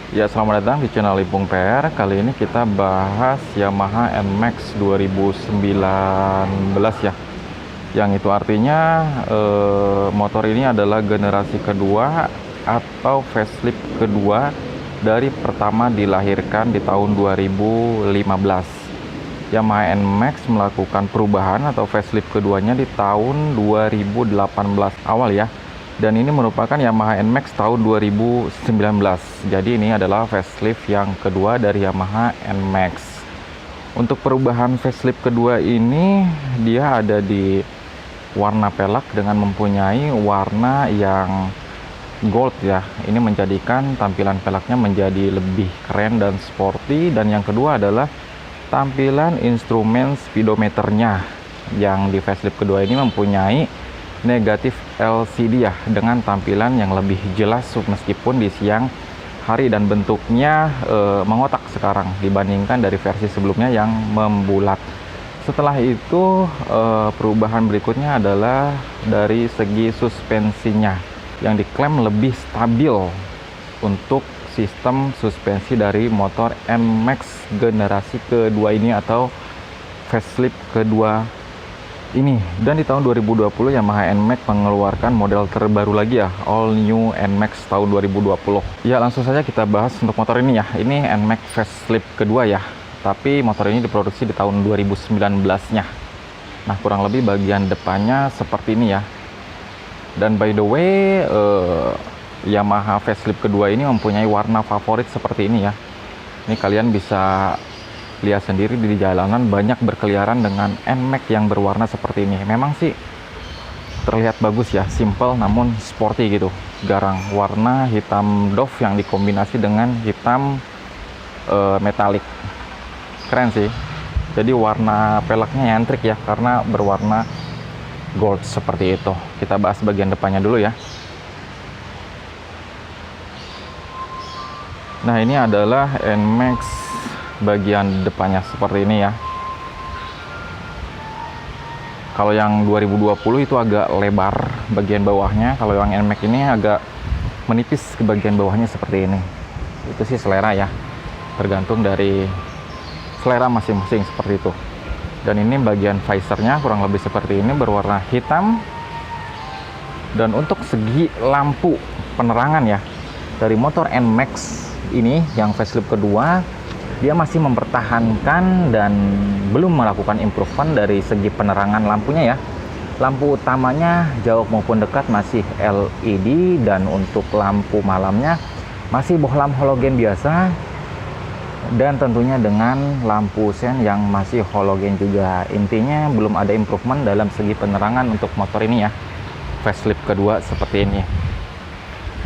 Ya, selamat datang di channel Limpung PR. Kali ini kita bahas Yamaha NMAX 2019 ya. Yang itu artinya motor ini adalah generasi kedua atau facelift kedua dari pertama dilahirkan di tahun 2015. Yamaha NMAX melakukan perubahan atau facelift keduanya di tahun 2018 awal ya. Dan ini merupakan Yamaha NMAX tahun 2019. Jadi ini adalah facelift yang kedua dari Yamaha NMAX. Untuk perubahan facelift kedua ini, dia ada di warna pelek dengan mempunyai warna yang gold ya. Ini menjadikan tampilan peleknya menjadi lebih keren dan sporty. Dan yang kedua adalah tampilan instrumen speedometernya, yang di facelift kedua ini mempunyai negatif LCD ya, dengan tampilan yang lebih jelas meskipun di siang hari, dan bentuknya mengotak sekarang dibandingkan dari versi sebelumnya yang membulat. Setelah itu perubahan berikutnya adalah dari segi suspensinya yang diklaim lebih stabil untuk sistem suspensi dari motor NMAX generasi kedua ini atau facelift kedua ini. Dan di tahun 2020 Yamaha NMAX mengeluarkan model terbaru lagi ya, all new NMAX tahun 2020. Ya, langsung saja kita bahas untuk motor ini ya. Ini NMAX facelift kedua ya, tapi motor ini diproduksi di tahun 2019-nya. Nah, kurang lebih bagian depannya seperti ini ya. Dan by the way, Yamaha facelift kedua ini mempunyai warna favorit seperti ini ya. Ini kalian bisa lihat sendiri di jalanan, banyak berkeliaran dengan NMAX yang berwarna seperti ini. Memang sih terlihat bagus ya, simple namun sporty gitu. Garang warna hitam doff yang dikombinasi dengan hitam metalik. Keren sih. Jadi warna peleknya nyentrik ya, karena berwarna gold seperti itu. Kita bahas bagian depannya dulu ya. Nah, ini adalah NMAX bagian depannya seperti ini ya. Kalau yang 2020 itu agak lebar bagian bawahnya, kalau yang NMAX ini agak menipis ke bagian bawahnya seperti ini. Itu sih selera ya, tergantung dari selera masing-masing seperti itu. Dan ini bagian visornya kurang lebih seperti ini, berwarna hitam. Dan untuk segi lampu penerangan ya, dari motor NMAX ini yang facelift kedua, dia masih mempertahankan dan belum melakukan improvement dari segi penerangan lampunya ya. Lampu utamanya jauh maupun dekat masih LED, dan untuk lampu malamnya masih bohlam halogen biasa, dan tentunya dengan lampu sen yang masih halogen juga. Intinya belum ada improvement dalam segi penerangan untuk motor ini ya, facelift kedua seperti ini.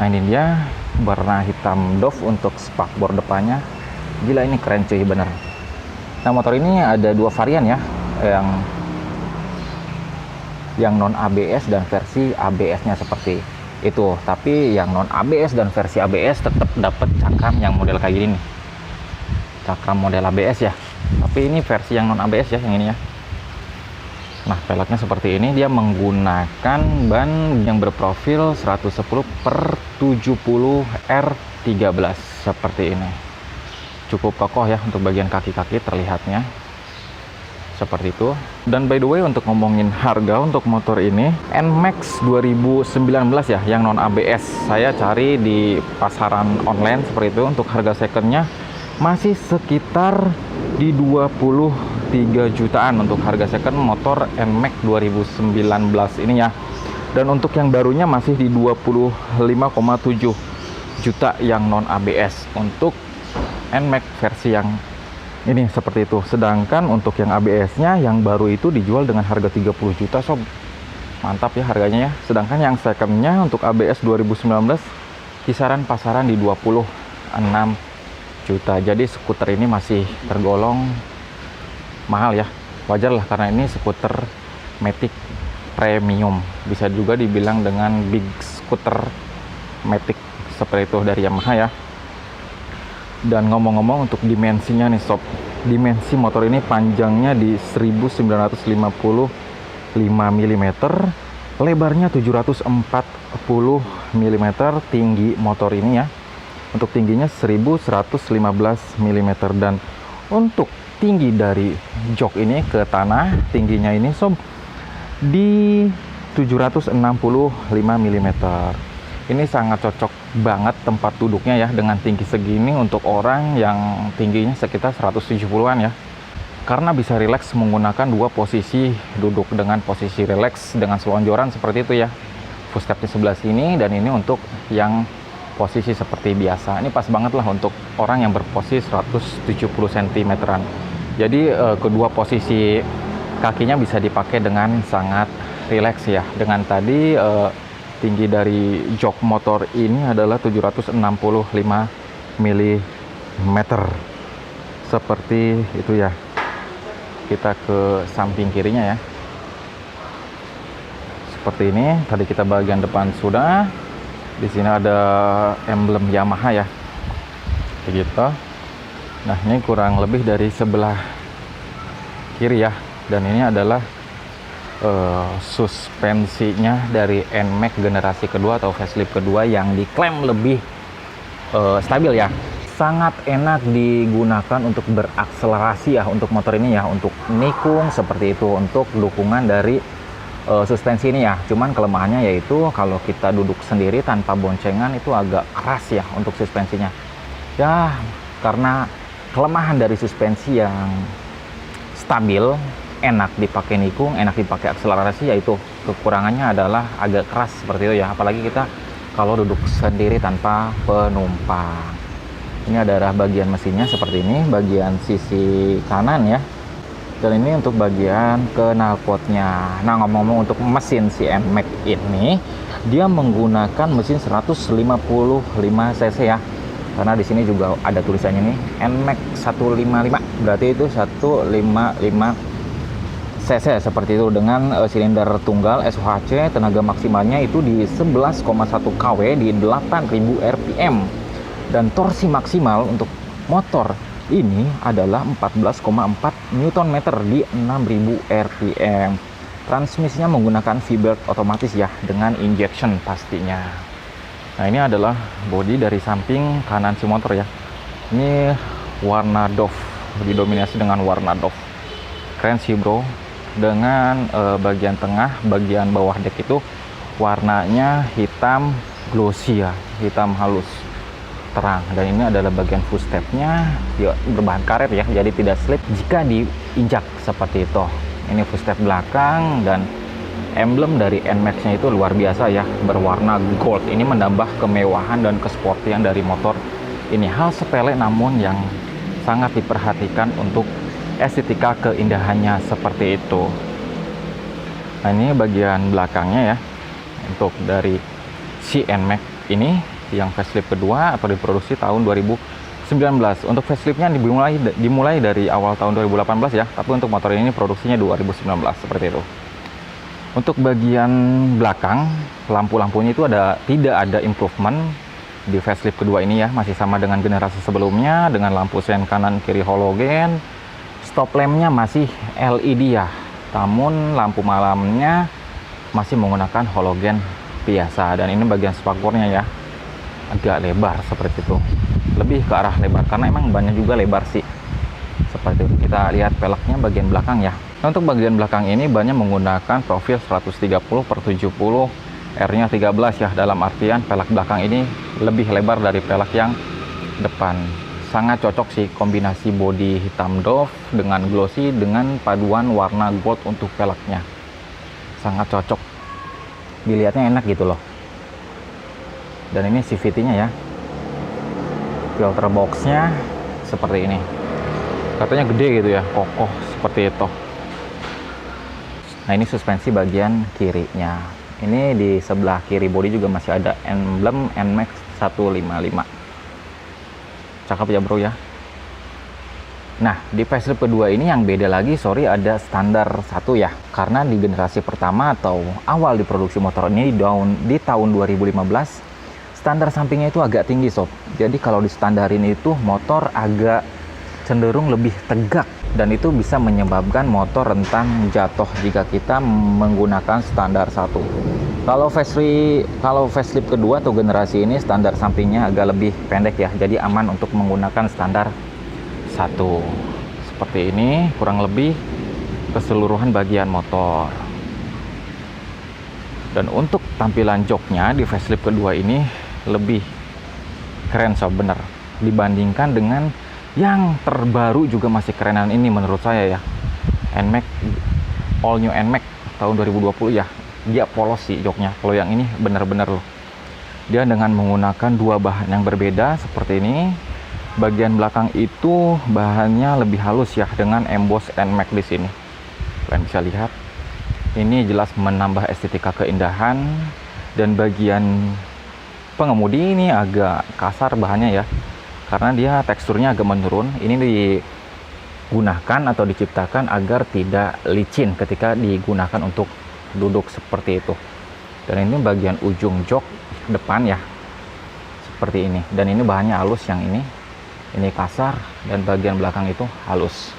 Nah, ini dia warna hitam doff untuk spakbor depannya. Gila, ini keren cuy, bener. Nah, motor ini ada dua varian ya, yang non ABS dan versi ABS-nya seperti itu. Tapi yang non ABS dan versi ABS tetap dapat cakram yang model kayak gini nih, cakram model ABS ya. Tapi ini versi yang non ABS ya, yang ini ya. Nah, peleknya seperti ini. Dia menggunakan ban yang berprofil 110/70 R13 seperti ini. Cukup kokoh ya untuk bagian kaki-kaki, terlihatnya seperti itu. Dan by the way, untuk ngomongin harga untuk motor ini NMAX 2019 ya, yang non ABS, saya cari di pasaran online seperti itu. Untuk harga secondnya masih sekitar di 23 jutaan untuk harga second motor NMAX 2019 ini ya. Dan untuk yang barunya masih di 25,7 juta yang non ABS untuk NMAX versi yang ini seperti itu. Sedangkan untuk yang ABS-nya yang baru itu dijual dengan harga 30 juta sob. Mantap ya harganya ya. Sedangkan yang second-nya untuk ABS 2019 kisaran pasaran di 26 juta. Jadi skuter ini masih tergolong mahal ya. Wajar lah, karena ini skuter Matic premium. Bisa juga dibilang dengan big scooter Matic seperti itu dari Yamaha ya. Dan ngomong-ngomong untuk dimensinya nih sob, dimensi motor ini panjangnya di 1955 mm, lebarnya 740 mm, tinggi motor ini ya Untuk tingginya 1115 mm, dan untuk tinggi dari jok ini ke tanah, tingginya ini sob di 765 mm. Ini sangat cocok banget tempat duduknya ya, dengan tinggi segini untuk orang yang tingginya sekitar 170-an ya. Karena bisa rileks menggunakan dua posisi duduk, dengan posisi rileks dengan selonjoran seperti itu ya. Footstep di sebelah sini, dan ini untuk yang posisi seperti biasa. Ini pas banget lah untuk orang yang berposisi 170 cm-an. Jadi kedua posisi kakinya bisa dipakai dengan sangat rileks ya. Dengan tadi tinggi dari jok motor ini adalah 765 mm. Seperti itu ya. Kita ke samping kirinya ya. Seperti ini. Tadi kita bagian depan sudah. Di sini ada emblem Yamaha ya. Begitu. Nah, ini kurang lebih dari sebelah kiri ya. Dan ini adalah suspensinya dari NMAX generasi kedua atau facelift kedua yang diklaim lebih stabil ya. Sangat enak digunakan untuk berakselerasi ya untuk motor ini ya, untuk nikung seperti itu, untuk dukungan dari suspensi ini ya. Cuman kelemahannya yaitu kalau kita duduk sendiri tanpa boncengan itu agak keras ya untuk suspensinya ya, karena kelemahan dari suspensi yang stabil, enak dipakai nikung, enak dipakai akselerasi, yaitu kekurangannya adalah agak keras seperti itu ya, apalagi kita kalau duduk sendiri tanpa penumpang. Ini adalah bagian mesinnya seperti ini, bagian sisi kanan ya. Dan ini untuk bagian knalpotnya. Nah, ngomong-ngomong untuk mesin si NMAX ini, dia menggunakan mesin 155 cc ya. Karena di sini juga ada tulisannya nih, NMAX 155. Berarti itu 155 cc seperti itu, dengan silinder tunggal SOHC. Tenaga maksimalnya itu di 11,1 kW di 8000 rpm. Dan torsi maksimal untuk motor ini adalah 14,4 Nm di 6000 rpm. Transmisinya menggunakan V-Belt otomatis ya, dengan injection pastinya. Nah, ini adalah bodi dari samping kanan si motor ya. Ini warna doff, didominasi dengan warna doff. Keren sih bro. Dengan bagian tengah, bagian bawah deck itu warnanya hitam glossy ya, hitam halus terang. Dan ini adalah bagian footstepnya, dia berbahan karet ya, jadi tidak slip jika diinjak seperti itu. Ini footstep belakang, dan emblem dari NMAX-nya itu luar biasa ya, berwarna gold. Ini menambah kemewahan dan kesportian dari motor ini. Hal sepele namun yang sangat diperhatikan untuk estetika keindahannya seperti itu. Nah, ini bagian belakangnya ya, untuk dari si NMAX ini yang facelift kedua atau diproduksi tahun 2019. Untuk faceliftnya dimulai dari awal tahun 2018 ya, tapi untuk motor ini produksinya 2019 seperti itu. Untuk bagian belakang, lampu-lampunya itu tidak ada improvement di facelift kedua ini ya, masih sama dengan generasi sebelumnya, dengan lampu sen kanan kiri halogen. Stop lampnya masih LED ya, namun lampu malamnya masih menggunakan halogen biasa. Dan ini bagian spakbornya ya, agak lebar seperti itu, lebih ke arah lebar karena emang banyak juga lebar sih seperti itu. Kita lihat peleknya bagian belakang ya. Nah, untuk bagian belakang ini banyak menggunakan profil 130/70, R-nya 13 ya, dalam artian pelek belakang ini lebih lebar dari pelek yang depan. Sangat cocok sih kombinasi bodi hitam doff dengan glossy dengan paduan warna gold untuk peleknya. Sangat cocok, dilihatnya enak gitu loh. Dan ini CVT-nya ya, filter box-nya seperti ini, katanya gede gitu ya, kokoh seperti itu. Nah, ini suspensi bagian kirinya. Ini di sebelah kiri bodi juga masih ada emblem NMAX 155. Cakep ya bro ya. Nah, di facelift kedua ini yang beda lagi, sorry, ada standar 1 ya. Karena di generasi pertama atau awal diproduksi motor ini di tahun 2015, standar sampingnya itu agak tinggi sob. Jadi kalau di standarin itu motor agak cenderung lebih tegak, dan itu bisa menyebabkan motor rentan jatuh jika kita menggunakan standar 1. Kalau facelift kedua atau generasi ini standar sampingnya agak lebih pendek ya, jadi aman untuk menggunakan standar satu. Seperti ini kurang lebih keseluruhan bagian motor. Dan untuk tampilan joknya di facelift kedua ini lebih keren sob, bener. Dibandingkan dengan yang terbaru juga masih kerenan ini menurut saya ya. NMAX, all new NMAX tahun 2020 ya. Dia polos sih joknya. Kalau yang ini bener-bener loh. Dia dengan menggunakan dua bahan yang berbeda seperti ini. Bagian belakang itu bahannya lebih halus ya dengan emboss NMAX di sini. Kalian bisa lihat. Ini jelas menambah estetika keindahan, dan bagian pengemudi ini agak kasar bahannya ya. Karena dia teksturnya agak menurun. Ini digunakan atau diciptakan agar tidak licin ketika digunakan untuk duduk seperti itu. Dan ini bagian ujung jok depan ya seperti ini, dan ini bahannya halus. Yang ini kasar, dan bagian belakang itu halus.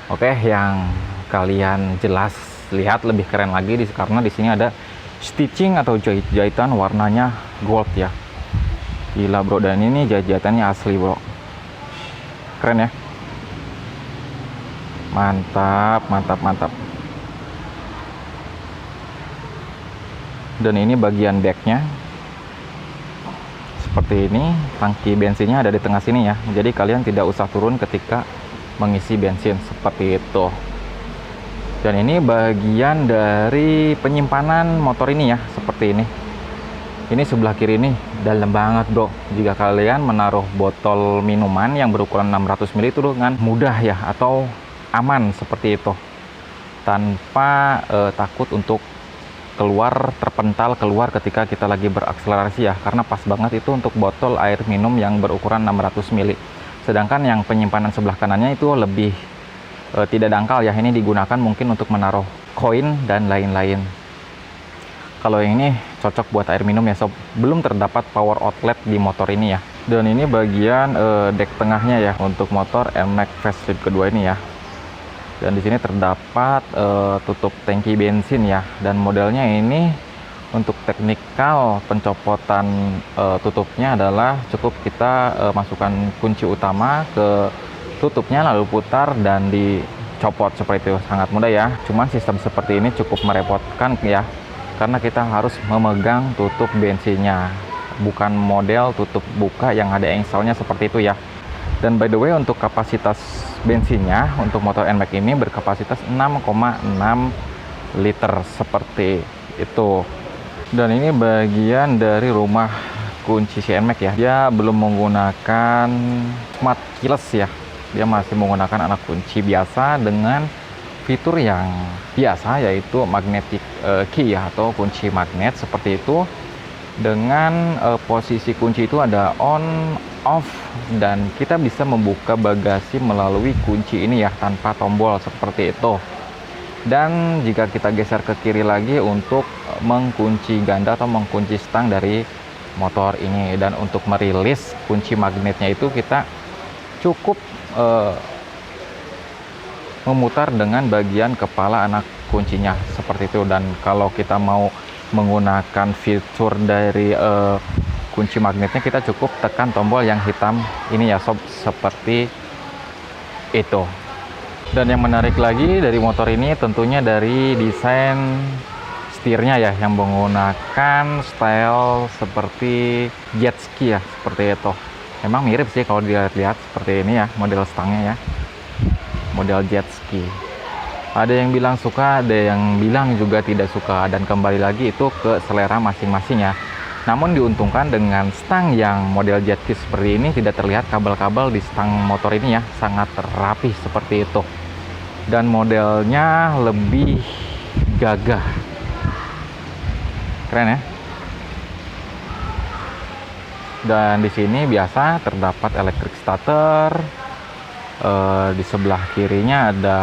Oke, yang kalian jelas lihat lebih keren lagi karena di sini ada stitching atau jahitan warnanya gold ya. Gila bro, dan ini jahitannya asli bro, keren ya. Mantap, mantap, mantap. Dan ini bagian decknya seperti ini. Tangki bensinnya ada di tengah sini ya, jadi kalian tidak usah turun ketika mengisi bensin seperti itu. Dan ini bagian dari penyimpanan motor ini ya, seperti ini. Ini sebelah kiri ini dalam banget bro. Jika kalian menaruh botol minuman yang berukuran 600 ml itu dengan mudah ya, atau aman seperti itu, tanpa takut untuk terpental keluar ketika kita lagi berakselerasi ya, karena pas banget itu untuk botol air minum yang berukuran 600 ml. Sedangkan yang penyimpanan sebelah kanannya itu lebih tidak dangkal ya, ini digunakan mungkin untuk menaruh koin dan lain-lain. Kalau yang ini cocok buat air minum ya sob. Belum terdapat power outlet di motor ini ya. Dan ini bagian deck tengahnya ya untuk motor NMAX facelift kedua ini ya. Dan di sini terdapat tutup tangki bensin ya, dan modelnya ini untuk teknikal pencopotan tutupnya adalah cukup kita masukkan kunci utama ke tutupnya, lalu putar dan dicopot seperti itu. Sangat mudah ya, cuman sistem seperti ini cukup merepotkan ya, karena kita harus memegang tutup bensinnya, bukan model tutup buka yang ada engselnya seperti itu ya. Dan by the way, untuk kapasitas bensinnya untuk motor NMAX ini berkapasitas 6,6 liter seperti itu. Dan ini bagian dari rumah kunci si NMAX ya. Dia belum menggunakan smart keyless ya. Dia masih menggunakan anak kunci biasa dengan fitur yang biasa, yaitu magnetic key ya, atau kunci magnet seperti itu. Dengan posisi kunci itu ada on, off, dan kita bisa membuka bagasi melalui kunci ini ya, tanpa tombol seperti itu. Dan jika kita geser ke kiri lagi untuk mengkunci ganda atau mengkunci stang dari motor ini, dan untuk merilis kunci magnetnya itu kita cukup memutar dengan bagian kepala anak kuncinya seperti itu. Dan kalau kita mau menggunakan fitur dari kunci magnetnya, kita cukup tekan tombol yang hitam ini ya sob, seperti itu. Dan yang menarik lagi dari motor ini tentunya dari desain setirnya ya, yang menggunakan style seperti jet ski ya, seperti itu. Emang mirip sih kalau dilihat-lihat seperti ini ya, model stangnya ya, model jet ski. Ada yang bilang suka, ada yang bilang juga tidak suka, dan kembali lagi itu ke selera masing-masing ya. Namun diuntungkan dengan stang yang model jet ski seperti ini, tidak terlihat kabel-kabel di stang motor ini ya, sangat rapi seperti itu. Dan modelnya lebih gagah, keren ya. Dan di sini biasa terdapat electric starter. Di sebelah kirinya ada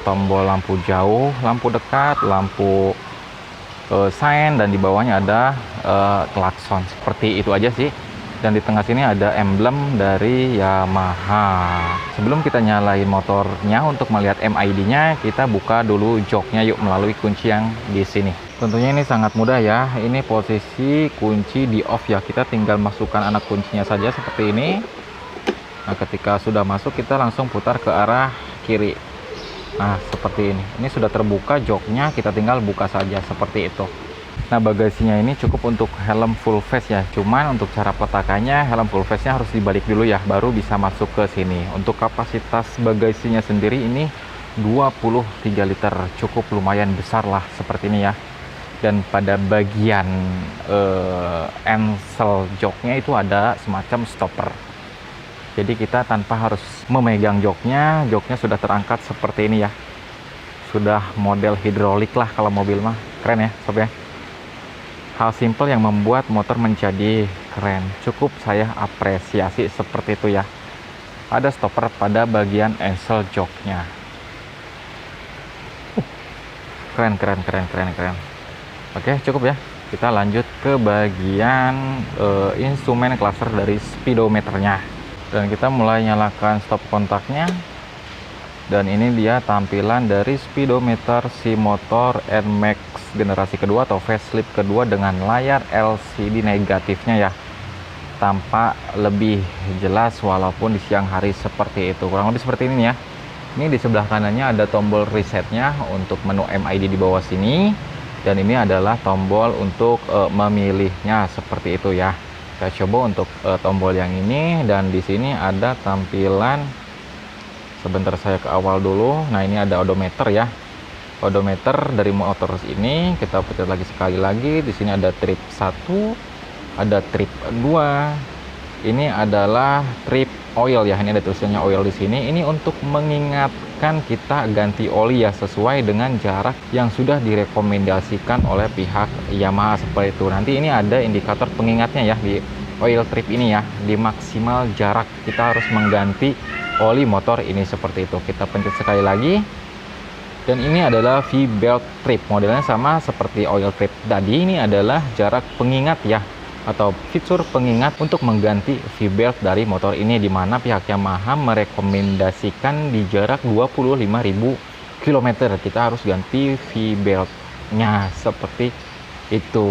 tombol lampu jauh, lampu dekat, lampu sein, dan di bawahnya ada klakson. Seperti itu aja sih. Dan di tengah sini ada emblem dari Yamaha. Sebelum kita nyalain motornya untuk melihat MID-nya, kita buka dulu joknya yuk melalui kunci yang di sini. Tentunya ini sangat mudah ya. Ini posisi kunci di off ya. Kita tinggal masukkan anak kuncinya saja seperti ini. Nah, ketika sudah masuk kita langsung putar ke arah kiri. Nah, seperti ini. Ini sudah terbuka joknya, kita tinggal buka saja seperti itu. Nah, bagasinya ini cukup untuk helm full face ya. Cuman untuk cara peletakannya, helm full face-nya harus dibalik dulu ya, baru bisa masuk ke sini. Untuk kapasitas bagasinya sendiri ini 23 liter, cukup lumayan besar lah seperti ini ya. Dan pada bagian ensel joknya itu ada semacam stopper. Jadi kita tanpa harus memegang joknya sudah terangkat seperti ini ya. Sudah model hidrolik lah kalau mobil mah. Keren ya sob ya. Hal simple yang membuat motor menjadi keren. Cukup saya apresiasi seperti itu ya. Ada stopper pada bagian ensel joknya. Keren. Oke, cukup ya. Kita lanjut ke bagian instrumen cluster dari speedometernya. Dan kita mulai nyalakan stop kontaknya. Dan ini dia tampilan dari speedometer si motor NMAX generasi kedua atau facelift kedua dengan layar LCD negatifnya ya. Tampak lebih jelas walaupun di siang hari seperti itu. Kurang lebih seperti ini ya. Ini di sebelah kanannya ada tombol resetnya untuk menu MID di bawah sini. Dan ini adalah tombol untuk memilihnya seperti itu ya. Saya coba untuk tombol yang ini, dan di sini ada tampilan, sebentar saya ke awal dulu. Nah, ini ada odometer ya. Odometer dari motor ini kita pencet lagi sekali lagi. Di sini ada trip 1, ada trip 2. Ini adalah trip oil ya. Ini ada tulisannya oil di sini. Ini untuk mengingatkan kita ganti oli ya, sesuai dengan jarak yang sudah direkomendasikan oleh pihak Yamaha seperti itu. Nanti ini ada indikator pengingatnya ya di oil trip ini ya. Di maksimal jarak kita harus mengganti oli motor ini seperti itu. Kita pencet sekali lagi. Dan ini adalah V-belt trip. Modelnya sama seperti oil trip tadi. Ini adalah jarak pengingat ya, atau fitur pengingat untuk mengganti V-belt dari motor ini, di mana pihak Yamaha merekomendasikan di jarak 25.000 km kita harus ganti V-beltnya seperti itu.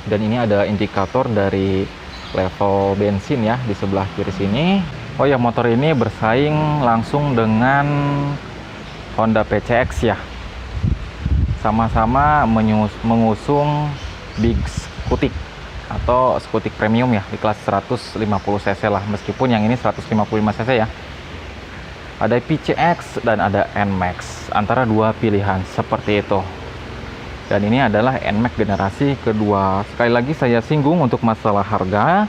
Dan ini ada indikator dari level bensin ya di sebelah kiri sini. Oh ya, motor ini bersaing langsung dengan Honda PCX ya. Sama-sama mengusung Big Scutic atau Scutic Premium ya, di kelas 150 cc lah, meskipun yang ini 155 cc ya. Ada PCX dan ada NMAX, antara dua pilihan seperti itu. Dan ini adalah NMAX generasi kedua. Sekali lagi saya singgung untuk masalah harga.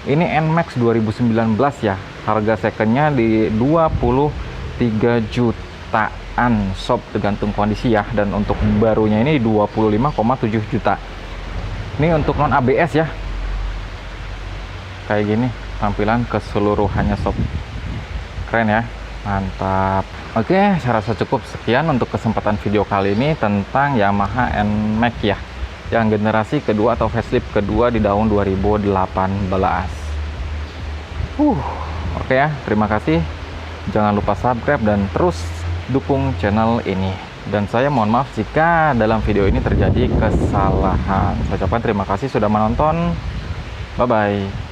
Ini NMAX 2019 ya, harga secondnya di 23 jutaan sob, tergantung kondisi ya. Dan untuk barunya ini 25,7 juta. Ini untuk non ABS ya, kayak gini tampilan keseluruhannya sob. Keren ya, mantap. Oke, saya rasa cukup sekian untuk kesempatan video kali ini tentang Yamaha NMAX ya, yang generasi kedua atau facelift kedua di tahun 2018. Oke ya, terima kasih. Jangan lupa subscribe dan terus dukung channel ini. Dan saya mohon maaf jika dalam video ini terjadi kesalahan. Saya ucapkan terima kasih sudah menonton. Bye bye.